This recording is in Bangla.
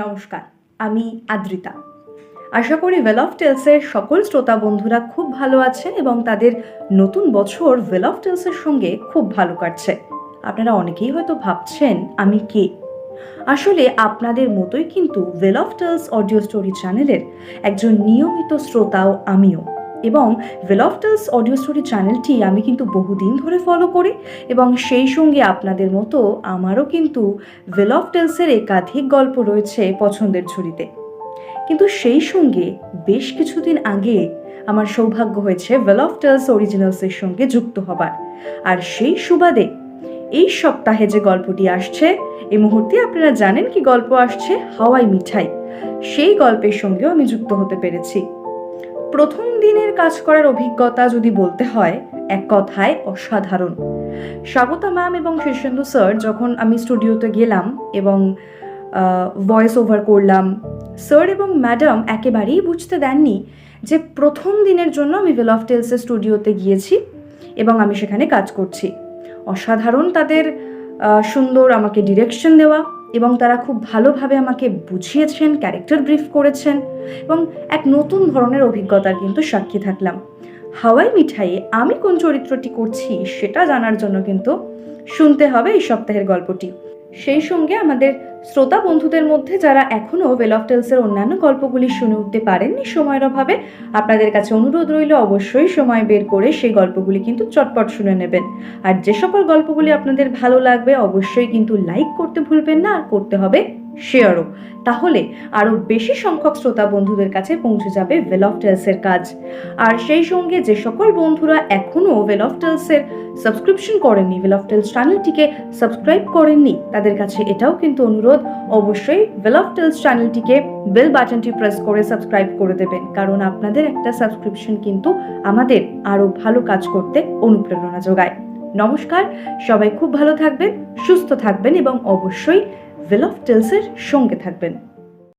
নমস্কার, আমি আদ্রিতা। আশা করি ওয়েল অফ টেলসের সকল শ্রোতা বন্ধুরা খুব ভালো আছেন এবং তাদের নতুন বছর ওয়েল অফ টেলসের সঙ্গে খুব ভালো কাটছে। আপনারা অনেকেই হয়তো ভাবছেন আমি কে। আসলে আপনাদের মতোই কিন্তু well of tales audio story চ্যানেলের একজন নিয়মিত শ্রোতাও আমিও। এবং well of tales audio story চ্যানেলটি আমি কিন্তু বহুদিন ধরে ফলো করি এবং সেই সঙ্গে আপনাদের মতো আমারও কিন্তু ওয়েল অফ টেলসের একাধিক গল্প রয়েছে পছন্দের ঝুড়িতে। কিন্তু সেই সঙ্গে বেশ কিছুদিন আগে আমার সৌভাগ্য হয়েছে ওয়েল অফ টেলস অরিজিনালসের সঙ্গে যুক্ত হবার। আর সেই সুবাদে এই সপ্তাহে যে গল্পটি আসছে, এই মুহূর্তে আপনারা জানেন কি গল্প আসছে, হাওয়াই মিঠাই, সেই গল্পের সঙ্গেও আমি যুক্ত হতে পেরেছি। প্রথম দিনের কাজ করার অভিজ্ঞতা যদি বলতে হয়, এক কথায় অসাধারণ। স্বাগতা ম্যাম এবং শীর্ষেন্দু স্যার যখন আমি স্টুডিওতে গেলাম এবং ভয়েস ওভার করলাম, স্যার এবং ম্যাডাম একেবারেই বুঝতে দেননি যে প্রথম দিনের জন্য আমি ওয়েল অফ টেলসের স্টুডিওতে গিয়েছি এবং আমি সেখানে কাজ করছি। অসাধারণ তাদের সুন্দর আমাকে ডিরেকশন দেওয়া এবং তারা খুব ভালোভাবে আমাকে বুঝিয়েছেন, ক্যারেক্টার ব্রিফ করেছেন এবং এক নতুন ধরনের অভিজ্ঞতার কিন্তু সাক্ষী থাকলাম। হাওয়াই মিঠাইয়ে আমি কোন চরিত্রটি করছি সেটা জানার জন্য কিন্তু শুনতে হবে এই সপ্তাহের গল্পটি। সেই সঙ্গে আমাদের শ্রোতা বন্ধুদের মধ্যে যারা এখনও ওয়েল অফ টেলসের অন্যান্য গল্পগুলি শুনে উঠতে পারেননি সময়ের অভাবে, আপনাদের কাছে অনুরোধ রইল অবশ্যই সময় বের করে সেই গল্পগুলি কিন্তু চটপট শুনে নেবেন। আর যে সকল গল্পগুলি আপনাদের ভালো লাগবে অবশ্যই কিন্তু লাইক করতে ভুলবেন না, আর করতে হবে শেয়ারও। তাহলে আরও বেশি সংখ্যক শ্রোতা বন্ধুদের কাছে পৌঁছে যাবে ওয়েল অফ টেলসের কাজ। আর সেই সঙ্গে যে সকল বন্ধুরা এখনও ওয়েল অফ টেলসের সাবস্ক্রিপশন করেননি, ওয়েল অফ টেলস চ্যানেলটিকে সাবস্ক্রাইব করেননি, তাদের কাছে এটাও কিন্তু অনুরোধ অবশ্যই ওয়েল অফ টেলস চ্যানেলটিকে বেল বাটনটি প্রেস করে সাবস্ক্রাইব করে দেবেন, কারণ আপনাদের একটা সাবস্ক্রিপশন কিন্তু আমাদের আরও ভালো কাজ করতে অনুপ্রেরণা যোগায়। নমস্কার, সবাই খুব ভালো থাকবেন, সুস্থ থাকবেন এবং অবশ্যই ওয়েল অফ টেলসের সঙ্গে থাকবেন।